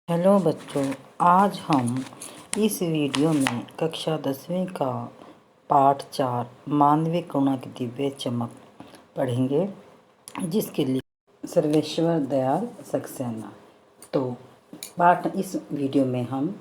Hello बच्चों, आज हम इस वीडियो में कक्षा 10वीं का पाठ 4 मानवीय करुणा की दिव्य चमक पढ़ेंगे, जिसके लिए सर्वेश्वर दयाल सक्सेना। तो पाठ इस वीडियो में हम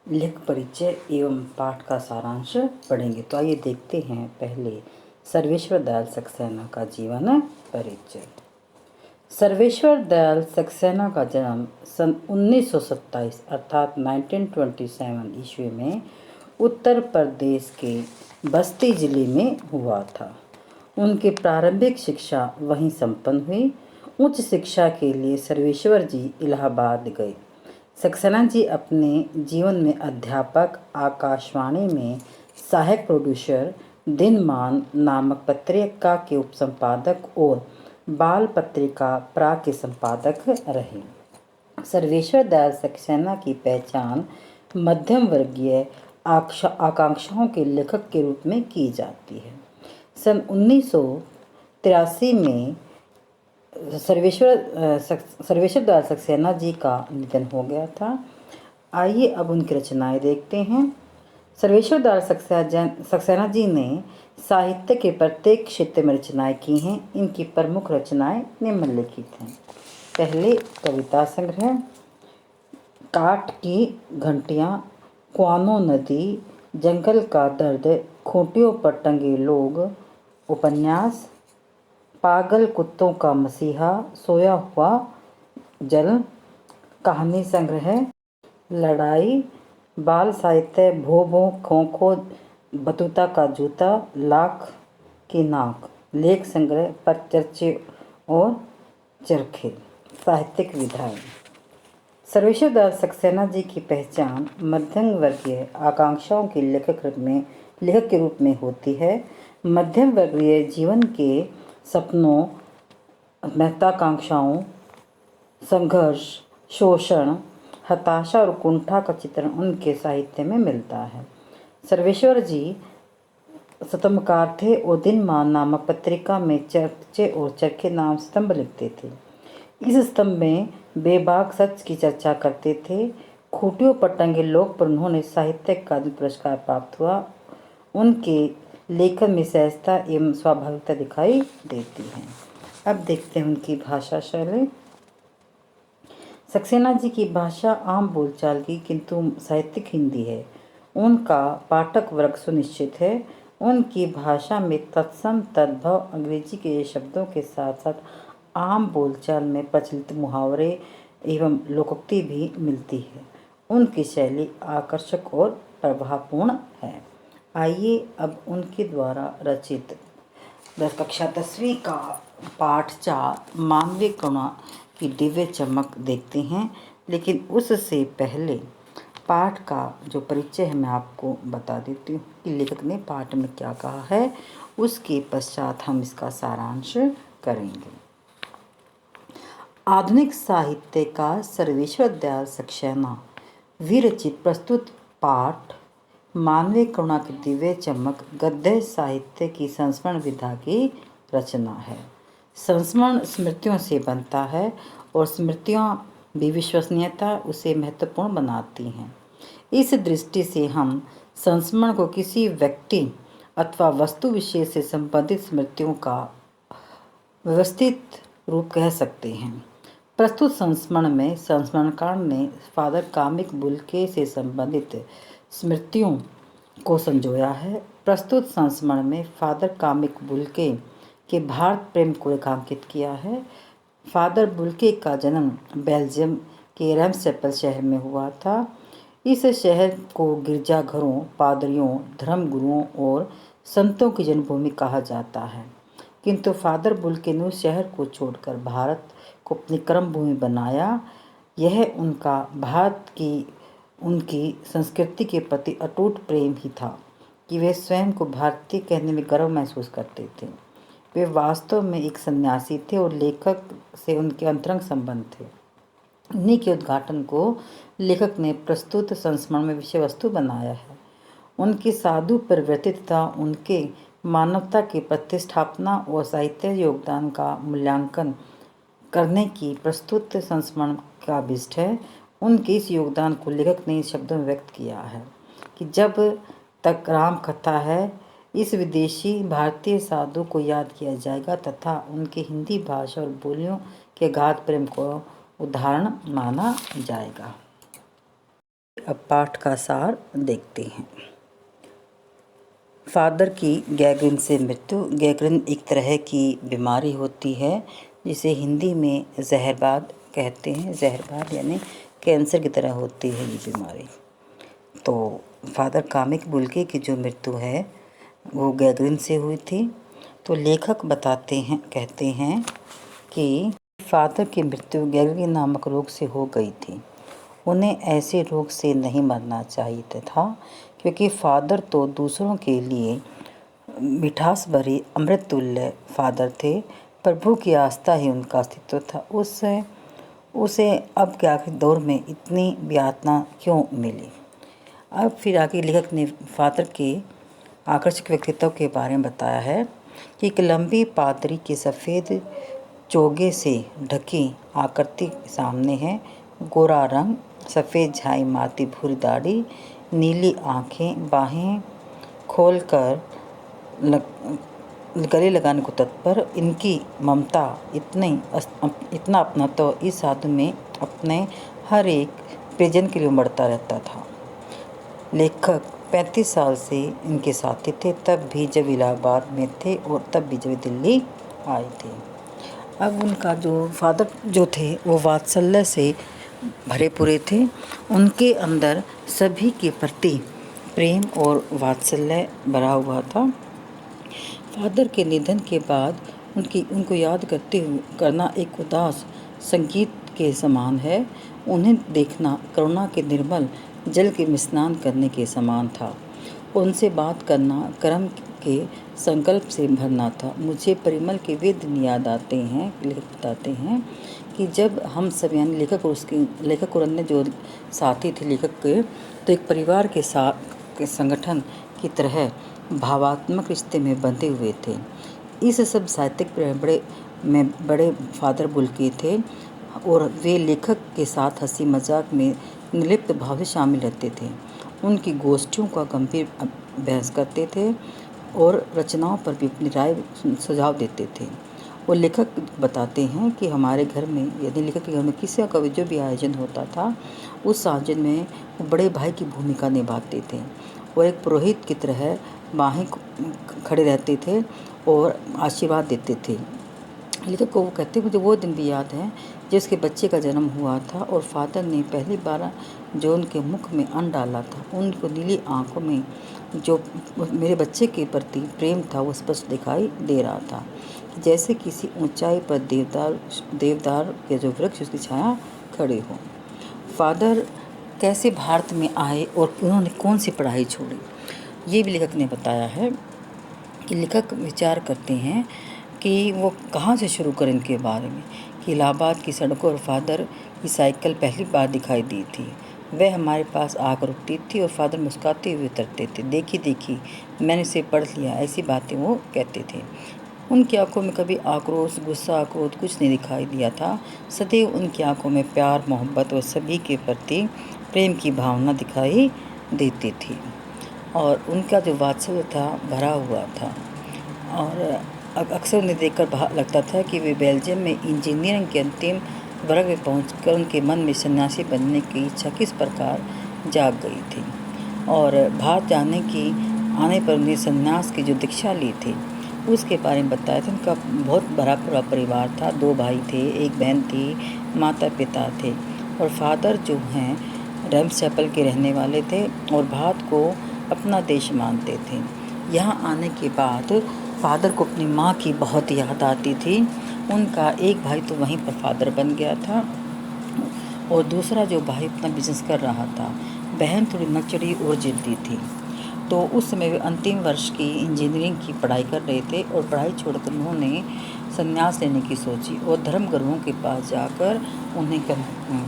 लेख परिचय एवं पाठ का सारांश पढ़ेंगे। तो आइए देखते हैं पहले सर्वेश्वर दयाल सक्सेना का जीवन परिचय। सर्वेश्वर दयाल सक्सेना का जन्म सन 1927 अर्थात 1927 ईस्वी में उत्तर प्रदेश के बस्ती जिले में हुआ था। उनकी प्रारंभिक शिक्षा वहीं संपन्न हुई। उच्च शिक्षा के लिए सर्वेश्वर जी इलाहाबाद गए। सक्सेना जी अपने जीवन में अध्यापक, आकाशवाणी में सहायक प्रोड्यूसर, दिनमान नामक पत्रिका के उपसंपादक और बाल पत्रिका प्राग के संपादक रहे। सर्वेश्वर दयाल सक्सेना की पहचान मध्यम वर्गीय आकांक्षाओं के लेखक के रूप में की जाती है। सन 1983 में सर्वेश्वर दयाल सक्सेना जी का निधन हो गया था। आइए अब उनकी रचनाएं देखते हैं। सर्वेश्वर दयाल सक्सेना जी ने साहित्य के प्रत्येक क्षेत्र में रचनाएं की हैं। इनकी प्रमुख रचनाएं निम्नलिखित हैं। पहले कविता संग्रह काठ की घंटियां, कुआनो नदी, जंगल का दर्द, खूंटियों पर टंगे लोग, उपन्यास पागल कुत्तों का मसीहा, सोया हुआ जल, कहानी संग्रह लड़ाई, बाल साहित्य भो भो खो खो, बतूता का जूता, लाख की नाक, लेख संग्रह परिचर्चे और चरखे। साहित्यिक विधाएं। सर्वेश्वर दयाल सक्सेना जी की पहचान मध्यम वर्गीय आकांक्षाओं के लेखक के रूप में होती है। मध्यम वर्गीय जीवन के सपनों, महत्वाकांक्षाओं, संघर्ष, शोषण, हताशा और कुंठा का चित्रण उनके साहित्य में मिलता है। सर्वेश्वर जी स्तंभकार थे और दिनमान नामक पत्रिका में चर्चे और चरखे नाम स्तंभ लिखते थे। इस स्तंभ में बेबाक सच की चर्चा करते थे। खूंटियों पर टंगे लोग पर उन्होंने साहित्य अकादमी पुरस्कार प्राप्त हुआ। उनके लेखन में सहजता एवं स्वाभाविकता दिखाई देती है। अब देखते हैं उनकी भाषा शैली। सक्सेना जी की भाषा आम बोलचाल की किंतु साहित्यिक हिंदी है। उनका पाठक वर्ग सुनिश्चित है। उनकी भाषा में तत्सम तद्भव अंग्रेजी के शब्दों के साथ साथ आम बोलचाल में प्रचलित मुहावरे एवं लोकोक्ति भी मिलती है। उनकी शैली आकर्षक और प्रभावपूर्ण है। आइए अब उनके द्वारा रचित कक्षा 10वीं का पाठ 4 मानवीय करुणा की दिव्य चमक देखते हैं। लेकिन उससे पहले पाठ का जो परिचय है मैं आपको बता देती हूँ कि लेखक ने पाठ में क्या कहा है। उसके पश्चात हम इसका सारांश करेंगे। आधुनिक साहित्य का सर्वेश्वर दयाल सक्सेना विरचित प्रस्तुत पाठ मानवीय करुणा की दिव्य चमक गद्य साहित्य की संस्मरण विधा की रचना है। संस्मरण स्मृतियों से बनता है और स्मृतियाँ भी विश्वसनीयता उसे महत्वपूर्ण बनाती हैं। इस दृष्टि से हम संस्मरण को किसी व्यक्ति अथवा वस्तु विशेष से संबंधित स्मृतियों का व्यवस्थित रूप कह सकते हैं। प्रस्तुत संस्मरण में संस्मरणकार ने फादर कामिक बुल्के से संबंधित स्मृतियों को संजोया है। प्रस्तुत संस्मरण में फादर कामिक बुल्के के भारत प्रेम को रेखांकित किया है। फादर बुल्के का जन्म बेल्जियम के रैम्सचैपल शहर में हुआ था। इस शहर को गिरजाघरों, पादरियों, धर्मगुरुओं और संतों की जन्मभूमि कहा जाता है। किंतु फादर बुल्के ने उस शहर को छोड़कर भारत को अपनी कर्मभूमि बनाया। यह उनका भारत की उनकी संस्कृति के प्रति अटूट प्रेम ही था कि वे स्वयं को भारतीय कहने में गर्व महसूस करते थे। वे वास्तव में एक सन्यासी थे और लेखक से उनके अंतरंग संबंध थे। इन्हीं के उद्घाटन को लेखक ने प्रस्तुत संस्मरण में विषय वस्तु बनाया है। उनकी साधु प्रवृत्तिता, उनके मानवता की प्रतिष्ठापना और साहित्य योगदान का मूल्यांकन करने की प्रस्तुत संस्मरण का विशिष्ट है। उनके इस योगदान को लेखक ने इस शब्दों में व्यक्त किया है कि जब तक राम कथा है, इस विदेशी भारतीय साधु को याद किया जाएगा तथा उनके हिंदी भाषा और बोलियों के अगाध प्रेम को उदाहरण माना जाएगा। अब पाठ का सार देखते हैं। फादर की गैंग्रीन से मृत्यु। गैंग्रीन एक तरह की बीमारी होती है जिसे हिंदी में जहरबाद कहते हैं। जहरबाद यानी कैंसर की तरह होती है ये बीमारी। तो फादर कामिक बुल्के की जो मृत्यु है वो गैंग्रीन से हुई थी। तो लेखक बताते हैं, कहते हैं कि फादर की मृत्यु गैंग्रीन नामक रोग से हो गई थी। उन्हें ऐसे रोग से नहीं मरना चाहिए था, क्योंकि फादर तो दूसरों के लिए मिठास भरी अमृत तुल्य फादर थे। प्रभु की आस्था ही उनका अस्तित्व था। उसे अब के आखिरी दौर में इतनी यातना क्यों मिली। अब फिर आगे लेखक ने फादर के आकर्षक व्यक्तित्व के बारे में बताया है कि एक लंबी पादरी के सफ़ेद चोगे से ढकी आकृति सामने है। गोरा रंग, सफ़ेद झाई माती भूरी दाढ़ी, नीली आँखें, बाहें खोलकर गले लगाने को तत्पर। इनकी ममता, इतना अपना तो इस साधु में अपने हर एक प्रियजन के लिए उमड़ता रहता था। लेखक 35 साल से इनके साथी थे, तब भी जब इलाहाबाद में थे और तब भी जब दिल्ली आए थे। अब उनका जो फादर जो थे वो वात्सल्य से भरे पूरे थे। उनके अंदर सभी के प्रति प्रेम और वात्सल्य भरा हुआ था। फादर के निधन के बाद उनको याद करना एक उदास संगीत के समान है। उन्हें देखना करुणा के निर्मल जल के स्नान करने के समान था। उनसे बात करना कर्म के संकल्प से भरना था। मुझे परिमल के वे दिन याद आते हैं। लेखक बताते हैं कि जब हम सब यानी लेखक और अन्य जो साथी थे लेखक के, तो एक परिवार के साथ संगठन की तरह भावात्मक रिश्ते में बंधे हुए थे। इस सब साहित्यिक बड़े फादर बुल्के थे और वे लेखक के साथ हंसी मजाक में निर्लिप्त भाव से शामिल रहते थे। उनकी गोष्ठियों का गंभीर बहस करते थे और रचनाओं पर भी अपनी राय सुझाव देते थे। वो लेखक बताते हैं कि हमारे घर में, यदि लेखक के घर में किसी का जो भी आयोजन होता था, उस आयोजन में वो बड़े भाई की भूमिका निभाते थे और एक पुरोहित की तरह बाहें खड़े रहते थे और आशीर्वाद देते थे। लेखक को वो कहते मुझे वो दिन भी याद है जिसके बच्चे का जन्म हुआ था और फादर ने पहली बार जो उनके मुख में अन्न डाला था, उनको नीली आंखों में जो मेरे बच्चे के प्रति प्रेम था वो स्पष्ट दिखाई दे रहा था, जैसे किसी ऊंचाई पर देवदार के जो वृक्ष उसकी छाया खड़े हो। फादर कैसे भारत में आए और उन्होंने कौन सी पढ़ाई छोड़ी, ये भी लेखक ने बताया है। कि लेखक विचार करते हैं कि वो कहाँ से शुरू करें इनके बारे में। कि इलाहाबाद की सड़कों और फादर की साइकिल पहली बार दिखाई दी थी। वह हमारे पास आकर रुकती थी और फादर मुस्कुराते हुए उतरते थे। देखी मैंने इसे पढ़ लिया, ऐसी बातें वो कहते थे। उनकी आंखों में कभी आक्रोश, गुस्सा, क्रोध कुछ नहीं दिखाई दिया था। सदैव उनकी आंखों में प्यार, मोहब्बत और सभी के प्रति प्रेम की भावना दिखाई देती थी और उनका जो वात्सल्य था भरा हुआ था। और अक्सर उन्हें देखकर लगता था कि वे बेल्जियम में इंजीनियरिंग के अंतिम वर्ग में पहुंचकर उनके मन में सन्यासी बनने की इच्छा किस प्रकार जाग गई थी और भारत जाने की आने पर उन्हें सन्यास की जो दीक्षा ली थी उसके बारे में बताया था। उनका बहुत बड़ा पूरा परिवार था, 2 भाई थे, 1 बहन थी, माता पिता थे और फादर जो हैं रैम्सचैपल के रहने वाले थे और भारत को अपना देश मानते थे। यहाँ आने के बाद फादर को अपनी माँ की बहुत याद आती थी। उनका एक भाई तो वहीं पर फादर बन गया था और दूसरा जो भाई अपना बिजनेस कर रहा था। बहन थोड़ी नचड़ी और जिद्दी थी। तो उस समय वे अंतिम वर्ष की इंजीनियरिंग की पढ़ाई कर रहे थे और पढ़ाई छोड़कर उन्होंने संन्यास लेने की सोची और धर्मगुरुओं के पास जाकर उन्हें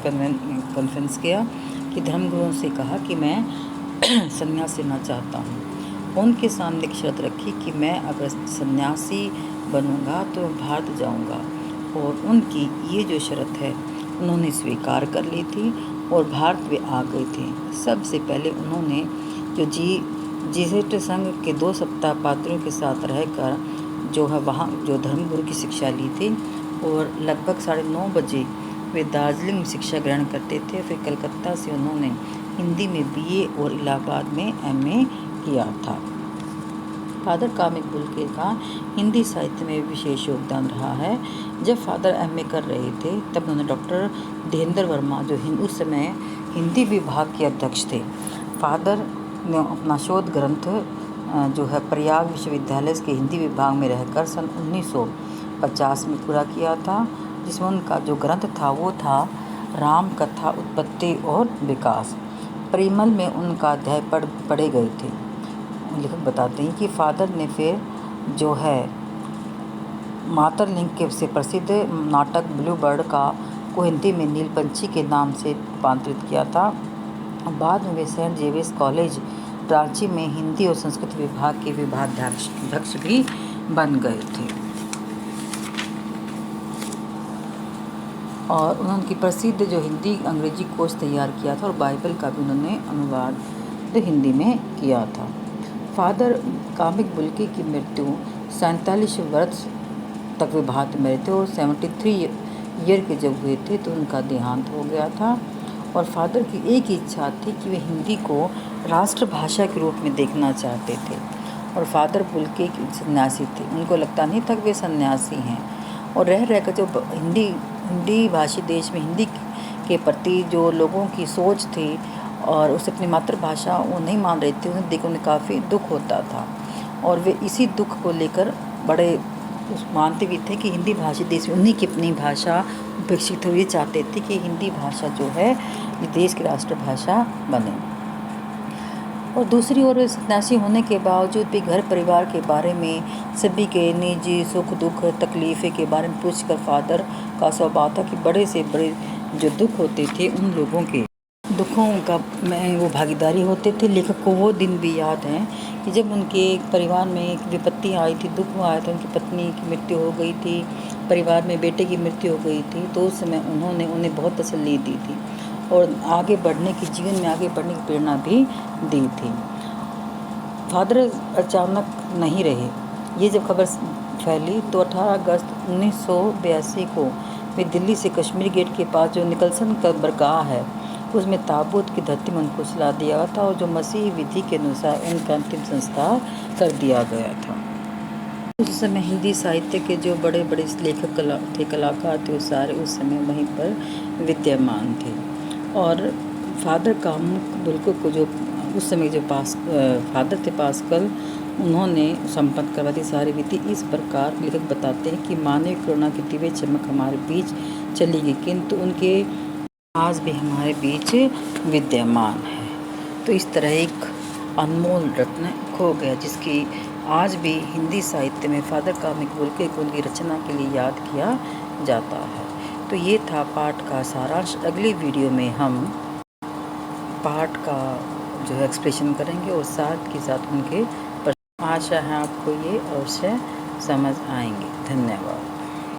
कन्विंस किया कि धर्मगुरुओं से कहा कि मैं संन्यास लेना चाहता हूँ। उनके सामने एक शर्त रखी कि मैं अगर सन्यासी बनूंगा तो भारत जाऊंगा और उनकी ये जो शर्त है उन्होंने स्वीकार कर ली थी और भारत वे आ गए थे। सबसे पहले उन्होंने जो जीसस संघ के 2 सप्ताह पादरियों के साथ रहकर जो है वहाँ जो धर्मगुरु की शिक्षा ली थी, और लगभग 9:30 बजे वे दार्जिलिंग में शिक्षा ग्रहण करते थे। फिर कलकत्ता से उन्होंने हिंदी में बीए और इलाहाबाद में एमए किया था। फादर कामिक बुल्के का हिंदी साहित्य में विशेष योगदान रहा है। जब फादर एमए कर रहे थे तब उन्होंने डॉक्टर धीरेन्द्र वर्मा जो उस समय हिंदी विभाग के अध्यक्ष थे, फादर ने अपना शोध ग्रंथ जो है प्रयाग विश्वविद्यालय के हिंदी विभाग में रहकर सन 1950 में पूरा किया था, जिसमें उनका जो ग्रंथ था वो था राम कथा उत्पत्ति और विकास। परिमल में उनका अध्याय पढ़े गए थे। लेखक बताते हैं कि फादर ने फिर जो है मातरलिंग के से प्रसिद्ध नाटक ब्लू बर्ड को हिंदी में नीलपंछी के नाम से रूपांतरित किया था। बाद में वे सेंट जेवियर्स कॉलेज रांची में हिंदी और संस्कृत विभाग के विभागाध्यक्ष भी बन गए थे। और उन्होंने प्रसिद्ध जो हिंदी अंग्रेजी कोर्स तैयार किया था, और बाइबल का भी उन्होंने अनुवाद हिंदी में किया था। फादर कामिक बुल्के की मृत्यु 47 वर्ष तक वे भारत में रहे थे, और 73 ईयर के जब हुए थे तो उनका देहांत हो गया था। और फादर की एक ही इच्छा थी कि वे हिंदी को राष्ट्रभाषा के रूप में देखना चाहते थे। और फादर बुल्के सन्यासी थे, उनको लगता नहीं था कि वे सन्यासी हैं। और रह रहकर जो हिंदी भाषी देश में हिंदी के प्रति जो लोगों की सोच थी और उसे अपनी मातृभाषा वो नहीं मान रहे थे, उन्हें देखकर उन्हें काफ़ी दुख होता था। और वे इसी दुख को लेकर बड़े मानते भी थे कि हिंदी भाषी देश में उन्हीं की अपनी भाषा उपेक्षित हुई, चाहते थे कि हिंदी भाषा जो है ये देश की राष्ट्रभाषा बने। और दूसरी ओर सन्यासी होने के बावजूद भी घर परिवार के बारे में, सभी के निजी सुख दुख तकलीफ़ें के बारे में पूछकर फादर का स्वभाव था कि बड़े से बड़े जो दुख होते थे उन लोगों के दुखों का में वो भागीदारी होते थे। लेखक को वो दिन भी याद है कि जब उनके परिवार में एक विपत्ति आई थी, दुख आया था, उनकी पत्नी की मृत्यु हो गई थी, परिवार में बेटे की मृत्यु हो गई थी, तो उस समय उन्होंने उन्हें बहुत तसल्ली दी थी और आगे बढ़ने की, जीवन में आगे बढ़ने की प्रेरणा भी दी थी। फादर अचानक नहीं रहे। ये जब खबर फैली तो 18 अगस्त 1982 को वे दिल्ली से कश्मीर गेट के पास जो निकलसन कब्रगाह है उसमें ताबूत की धरती में उनको सुला दिया था, और जो मसीही विधि के अनुसार उनका अंतिम संस्कार कर दिया गया था। उस समय हिंदी साहित्य के जो बड़े बड़े लेखक कलाकार थे, वो सारे उस समय वहीं पर विद्यमान थे। और फादर कामिक बुल्के को जो उस समय जो फादर थे पास्कल, उन्होंने संपन्न करवा दी सारी विधि। इस प्रकार लेखक बताते हैं कि मानवीय करुणा की दिव्य चमक हमारे बीच चली गई, किंतु उनके आज भी हमारे बीच विद्यमान है। तो इस तरह एक अनमोल रत्न खो गया, जिसकी आज भी हिंदी साहित्य में फादर कामिक बुल्के को उनकी रचना के लिए याद किया जाता है। तो ये था पाठ का सारांश। अगली वीडियो में हम पाठ का जो है एक्सप्रेशन करेंगे और साथ के साथ उनके आशा है आपको ये अवश्य समझ आएंगे। धन्यवाद।